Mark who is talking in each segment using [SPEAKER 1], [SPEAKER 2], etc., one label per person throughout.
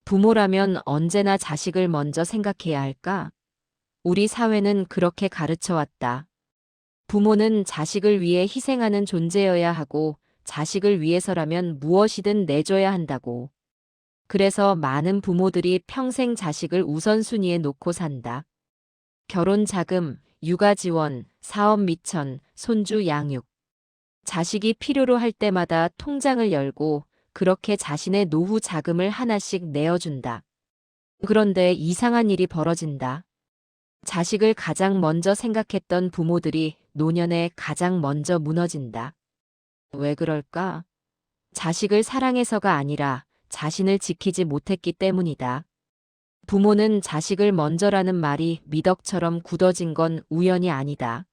[SPEAKER 1] 부모라면 언제나 자식을 먼저 생각해야 할까? 우리 사회는 그렇게 가르쳐 왔다. 부모는 자식을 위해 희생하는 존재여야 하고 자식을 위해서라면 무엇이든 내줘야 한다고. 그래서 많은 부모들이 평생 자식을 우선순위에 놓고 산다. 결혼 자금, 육아 지원, 사업 미천, 손주 양육. 자식이 필요로 할 때마다 통장을 열고 그렇게 자신의 노후 자금을 하나씩 내어준다. 그런데 이상한 일이 벌어진다. 자식을 가장 먼저 생각했던 부모들이 노년에 가장 먼저 무너진다. 왜 그럴까? 자식을 사랑해서가 아니라 자신을 지키지 못했기 때문이다. 부모는 자식을 먼저라는 말이 미덕처럼 굳어진 건 우연이 아니다.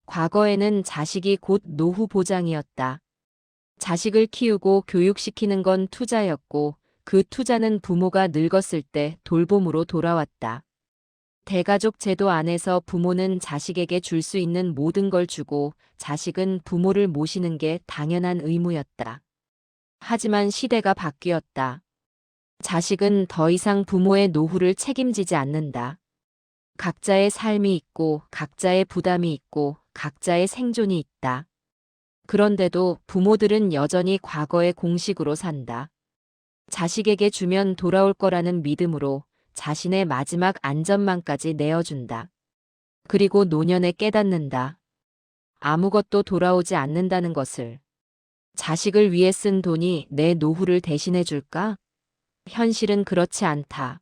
[SPEAKER 1] 과거에는 자식이 곧 노후 보장이었다. 자식을 키우고 교육시키는 건 투자였고 그 투자는 부모가 늙었을 때 돌봄으로 돌아왔다. 대가족 제도 안에서 부모는 자식에게 줄 수 있는 모든 걸 주고 자식은 부모를 모시는 게 당연한 의무였다. 하지만 시대가 바뀌었다. 자식은 더 이상 부모의 노후를 책임지지 않는다. 각자의 삶이 있고 각자의 부담이 있고 각자의 생존이 있다. 그런데도 부모들은 여전히 과거의 공식으로 산다. 자식에게 주면 돌아올 거라는 믿음으로 자신의 마지막 안전망까지 내어준다. 그리고 노년에 깨닫는다. 아무것도 돌아오지 않는다는 것을. 자식을 위해 쓴 돈이 내 노후를 대신해 줄까? 현실은 그렇지 않다.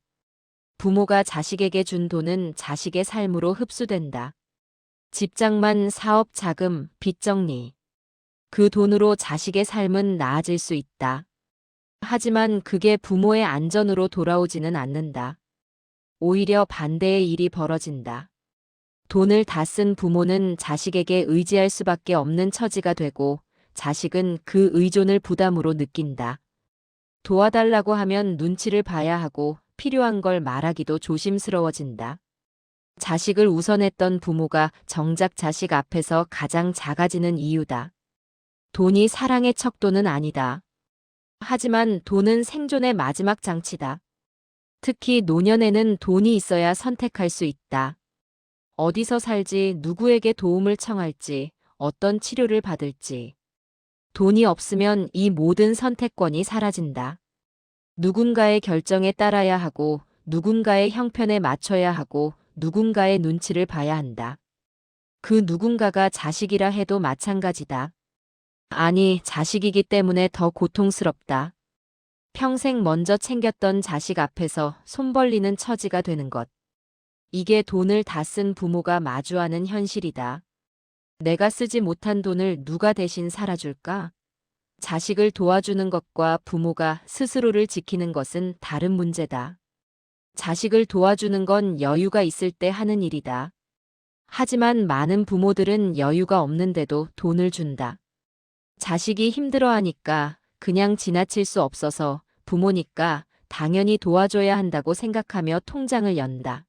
[SPEAKER 1] 부모가 자식에게 준 돈은 자식의 삶으로 흡수된다. 집장만, 사업 자금, 빚 정리. 그 돈으로 자식의 삶은 나아질 수 있다. 하지만 그게 부모의 안전으로 돌아오지는 않는다. 오히려 반대의 일이 벌어진다. 돈을 다 쓴 부모는 자식에게 의지할 수밖에 없는 처지가 되고 자식은 그 의존을 부담으로 느낀다. 도와달라고 하면 눈치를 봐야 하고 필요한 걸 말하기도 조심스러워진다. 자식을 우선했던 부모가 정작 자식 앞에서 가장 작아지는 이유다. 돈이 사랑의 척도는 아니다. 하지만 돈은 생존의 마지막 장치다. 특히 노년에는 돈이 있어야 선택할 수 있다. 어디서 살지, 누구에게 도움을 청할지, 어떤 치료를 받을지. 돈이 없으면 이 모든 선택권이 사라진다. 누군가의 결정에 따라야 하고, 누군가의 형편에 맞춰야 하고, 누군가의 눈치를 봐야 한다. 그 누군가가 자식이라 해도 마찬가지다. 아니, 자식이기 때문에 더 고통스럽다. 평생 먼저 챙겼던 자식 앞에서 손 벌리는 처지가 되는 것. 이게 돈을 다 쓴 부모가 마주하는 현실이다. 내가 쓰지 못한 돈을 누가 대신 살아줄까? 자식을 도와주는 것과 부모가 스스로를 지키는 것은 다른 문제다. 자식을 도와주는 건 여유가 있을 때 하는 일이다. 하지만 많은 부모들은 여유가 없는데도 돈을 준다. 자식이 힘들어하니까 그냥 지나칠 수 없어서 부모니까 당연히 도와줘야 한다고 생각하며 통장을 연다.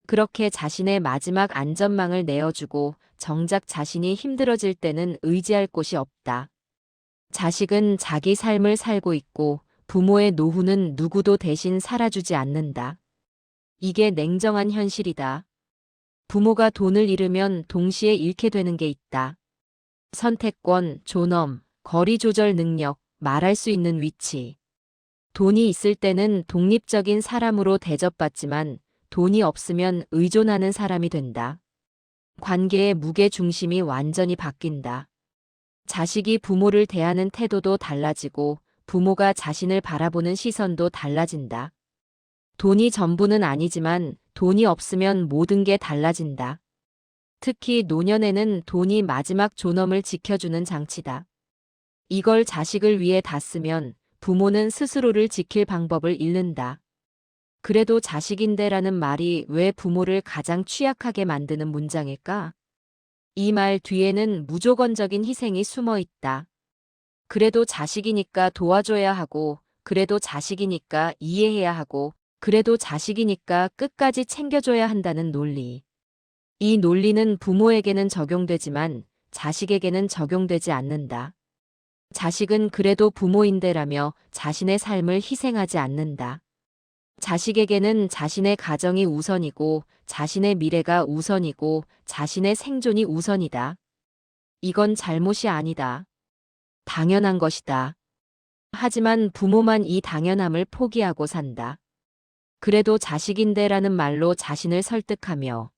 [SPEAKER 1] 그렇게 자신의 마지막 안전망을 내어주고 정작 자신이 힘들어질 때는 의지할 곳이 없다. 자식은 자기 삶을 살고 있고 부모의 노후는 누구도 대신 살아주지 않는다. 이게 냉정한 현실이다. 부모가 돈을 잃으면 동시에 잃게 되는 게 있다. 선택권, 존엄, 거리 조절 능력, 말할 수 있는 위치. 돈이 있을 때는 독립적인 사람으로 대접받지만 돈이 없으면 의존하는 사람이 된다. 관계의 무게 중심이 완전히 바뀐다. 자식이 부모를 대하는 태도도 달라지고 부모가 자신을 바라보는 시선도 달라진다. 돈이 전부는 아니지만 돈이 없으면 모든 게 달라진다. 특히 노년에는 돈이 마지막 존엄을 지켜주는 장치다. 이걸 자식을 위해 다 쓰면 부모는 스스로를 지킬 방법을 잃는다. 그래도 자식인데라는 말이 왜 부모를 가장 취약하게 만드는 문장일까? 이 말 뒤에는 무조건적인 희생이 숨어 있다. 그래도 자식이니까 도와줘야 하고, 그래도 자식이니까 이해해야 하고, 그래도 자식이니까 끝까지 챙겨줘야 한다는 논리. 이 논리는 부모에게는 적용되지만 자식에게는 적용되지 않는다. 자식은 그래도 부모인데라며 자신의 삶을 희생하지 않는다. 자식에게는 자신의 가정이 우선이고, 자신의 미래가 우선이고, 자신의 생존이 우선이다. 이건 잘못이 아니다. 당연한 것이다. 하지만 부모만 이 당연함을 포기하고 산다. 그래도 자식인데라는 말로 자신을 설득하며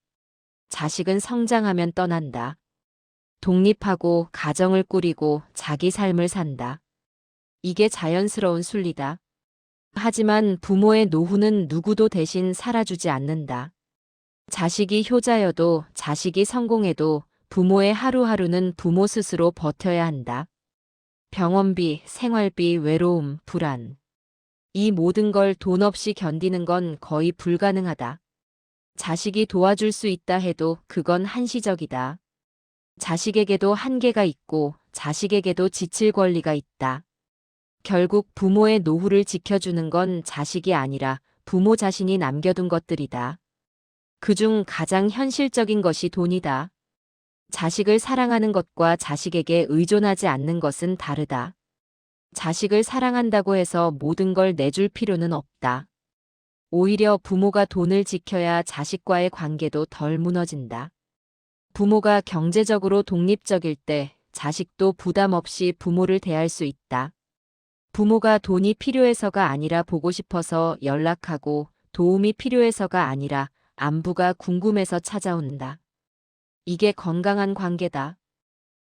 [SPEAKER 1] 자식은 성장하면 떠난다. 독립하고 가정을 꾸리고 자기 삶을 산다. 이게 자연스러운 순리다. 하지만 부모의 노후는 누구도 대신 살아주지 않는다. 자식이 효자여도 자식이 성공해도 부모의 하루하루는 부모 스스로 버텨야 한다. 병원비, 생활비, 외로움, 불안. 이 모든 걸 돈 없이 견디는 건 거의 불가능하다. 자식이 도와줄 수 있다 해도 그건 한시적이다. 자식에게도 한계가 있고 자식에게도 지칠 권리가 있다. 결국 부모의 노후를 지켜주는 건 자식이 아니라 부모 자신이 남겨둔 것들이다. 그중 가장 현실적인 것이 돈이다. 자식을 사랑하는 것과 자식에게 의존하지 않는 것은 다르다. 자식을 사랑한다고 해서 모든 걸 내줄 필요는 없다. 오히려 부모가 돈을 지켜야 자식과의 관계도 덜 무너진다. 부모가 경제적으로 독립적일 때 자식도 부담 없이 부모를 대할 수 있다. 부모가 돈이 필요해서가 아니라 보고 싶어서 연락하고 도움이 필요해서가 아니라 안부가 궁금해서 찾아온다. 이게 건강한 관계다.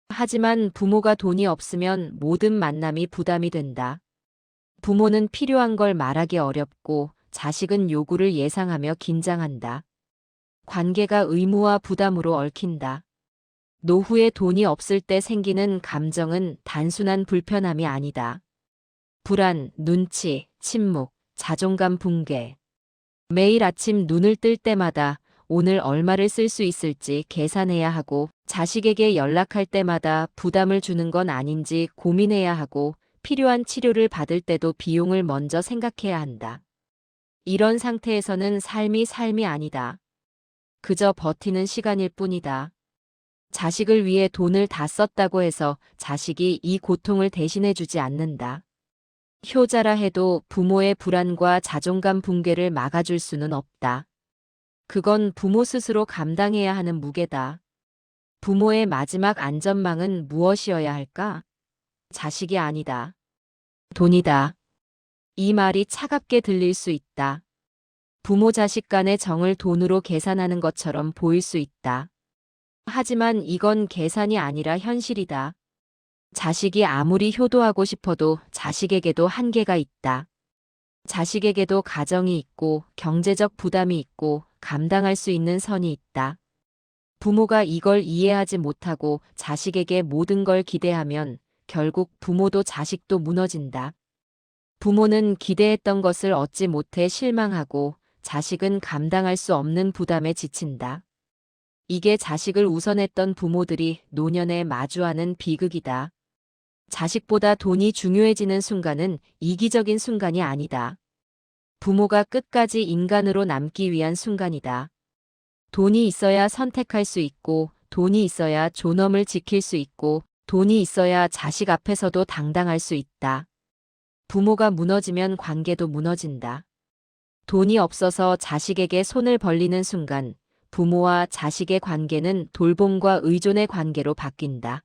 [SPEAKER 1] 하지만 부모가 돈이 없으면 모든 만남이 부담이 된다. 부모는 필요한 걸 말하기 어렵고 자식은 요구를 예상하며 긴장한다. 관계가 의무와 부담으로 얽힌다. 노후에 돈이 없을 때 생기는 감정은 단순한 불편함이 아니다. 불안, 눈치, 침묵, 자존감 붕괴. 매일 아침 눈을 뜰 때마다 오늘 얼마를 쓸 수 있을지 계산해야 하고 자식에게 연락할 때마다 부담을 주는 건 아닌지 고민해야 하고 필요한 치료를 받을 때도 비용을 먼저 생각해야 한다. 이런 상태에서는 삶이 아니다. 그저 버티는 시간일 뿐이다. 자식을 위해 돈을 다 썼다고 해서 자식이 이 고통을 대신해주지 않는다. 효자라 해도 부모의 불안과 자존감 붕괴를 막아줄 수는 없다. 그건 부모 스스로 감당해야 하는 무게다. 부모의 마지막 안전망은 무엇이어야 할까? 자식이 아니다. 돈이다. 이 말이 차갑게 들릴 수 있다. 부모 자식 간의 정을 돈으로 계산하는 것처럼 보일 수 있다. 하지만 이건 계산이 아니라 현실이다. 자식이 아무리 효도하고 싶어도 자식에게도 한계가 있다. 자식에게도 가정이 있고 경제적 부담이 있고 감당할 수 있는 선이 있다. 부모가 이걸 이해하지 못하고 자식에게 모든 걸 기대하면 결국 부모도 자식도 무너진다. 부모는 기대했던 것을 얻지 못해 실망하고 자식은 감당할 수 없는 부담에 지친다. 이게 자식을 우선했던 부모들이 노년에 마주하는 비극이다. 자식보다 돈이 중요해지는 순간은 이기적인 순간이 아니다. 부모가 끝까지 인간으로 남기 위한 순간이다. 돈이 있어야 선택할 수 있고, 돈이 있어야 존엄을 지킬 수 있고, 돈이 있어야 자식 앞에서도 당당할 수 있다. 부모가 무너지면 관계도 무너진다. 돈이 없어서 자식에게 손을 벌리는 순간, 부모와 자식의 관계는 돌봄과 의존의 관계로 바뀐다.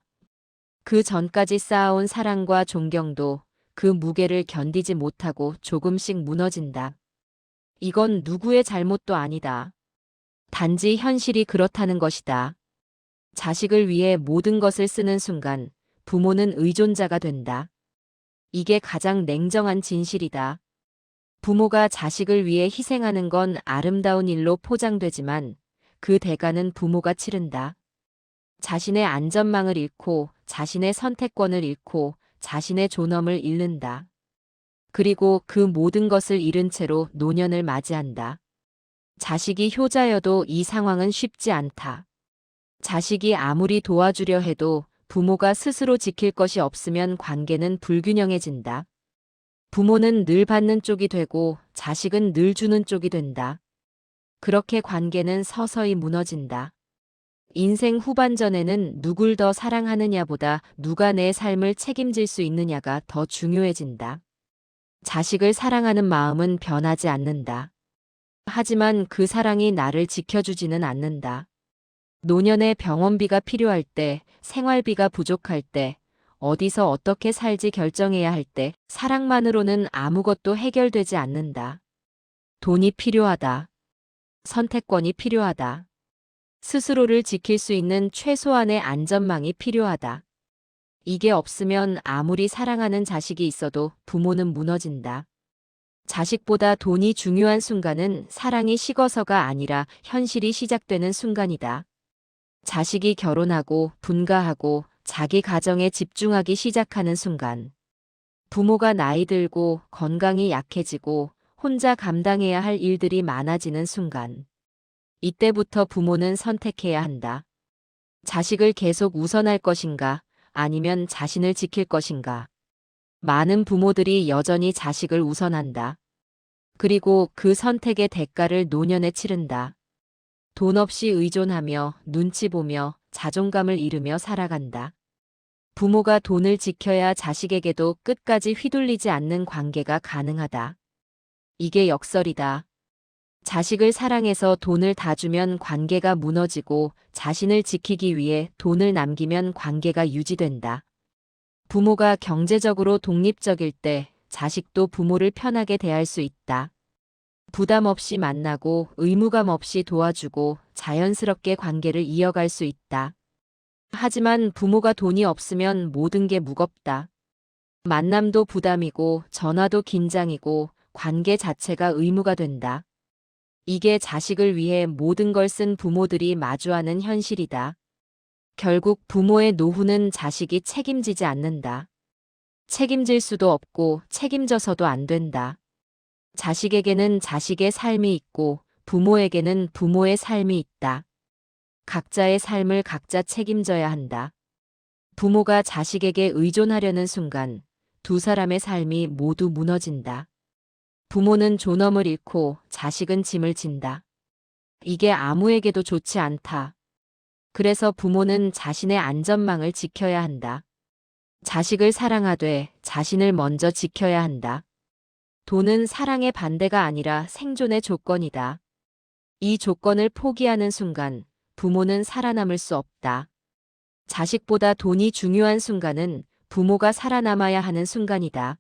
[SPEAKER 1] 그 전까지 쌓아온 사랑과 존경도 그 무게를 견디지 못하고 조금씩 무너진다. 이건 누구의 잘못도 아니다. 단지 현실이 그렇다는 것이다. 자식을 위해 모든 것을 쓰는 순간 부모는 의존자가 된다. 이게 가장 냉정한 진실이다. 부모가 자식을 위해 희생하는 건 아름다운 일로 포장되지만 그 대가는 부모가 치른다. 자신의 안전망을 잃고 자신의 선택권을 잃고 자신의 존엄을 잃는다. 그리고 그 모든 것을 잃은 채로 노년을 맞이한다. 자식이 효자여도 이 상황은 쉽지 않다. 자식이 아무리 도와주려 해도 부모가 스스로 지킬 것이 없으면 관계는 불균형해진다. 부모는 늘 받는 쪽이 되고 자식은 늘 주는 쪽이 된다. 그렇게 관계는 서서히 무너진다. 인생 후반전에는 누굴 더 사랑하느냐보다 누가 내 삶을 책임질 수 있느냐가 더 중요해진다. 자식을 사랑하는 마음은 변하지 않는다. 하지만 그 사랑이 나를 지켜주지는 않는다. 노년의 병원비가 필요할 때, 생활비가 부족할 때, 어디서 어떻게 살지 결정해야 할 때, 사랑만으로는 아무것도 해결되지 않는다. 돈이 필요하다. 선택권이 필요하다. 스스로를 지킬 수 있는 최소한의 안전망이 필요하다. 이게 없으면 아무리 사랑하는 자식이 있어도 부모는 무너진다. 자식보다 돈이 중요한 순간은 사랑이 식어서가 아니라 현실이 시작되는 순간이다. 자식이 결혼하고 분가하고 자기 가정에 집중하기 시작하는 순간. 부모가 나이 들고 건강이 약해지고 혼자 감당해야 할 일들이 많아지는 순간. 이때부터 부모는 선택해야 한다. 자식을 계속 우선할 것인가, 아니면 자신을 지킬 것인가. 많은 부모들이 여전히 자식을 우선한다. 그리고 그 선택의 대가를 노년에 치른다. 돈 없이 의존하며 눈치 보며 자존감을 잃으며 살아간다. 부모가 돈을 지켜야 자식에게도 끝까지 휘둘리지 않는 관계가 가능하다. 이게 역설이다. 자식을 사랑해서 돈을 다 주면 관계가 무너지고 자신을 지키기 위해 돈을 남기면 관계가 유지된다. 부모가 경제적으로 독립적일 때 자식도 부모를 편하게 대할 수 있다. 부담 없이 만나고 의무감 없이 도와주고 자연스럽게 관계를 이어갈 수 있다. 하지만 부모가 돈이 없으면 모든 게 무겁다. 만남도 부담이고 전화도 긴장이고 관계 자체가 의무가 된다. 이게 자식을 위해 모든 걸 쓴 부모들이 마주하는 현실이다. 결국 부모의 노후는 자식이 책임지지 않는다. 책임질 수도 없고 책임져서도 안 된다. 자식에게는 자식의 삶이 있고 부모에게는 부모의 삶이 있다. 각자의 삶을 각자 책임져야 한다. 부모가 자식에게 의존하려는 순간 두 사람의 삶이 모두 무너진다. 부모는 존엄을 잃고 자식은 짐을 진다. 이게 아무에게도 좋지 않다. 그래서 부모는 자신의 안전망을 지켜야 한다. 자식을 사랑하되 자신을 먼저 지켜야 한다. 돈은 사랑의 반대가 아니라 생존의 조건이다. 이 조건을 포기하는 순간 부모는 살아남을 수 없다. 자식보다 돈이 중요한 순간은 부모가 살아남아야 하는 순간이다.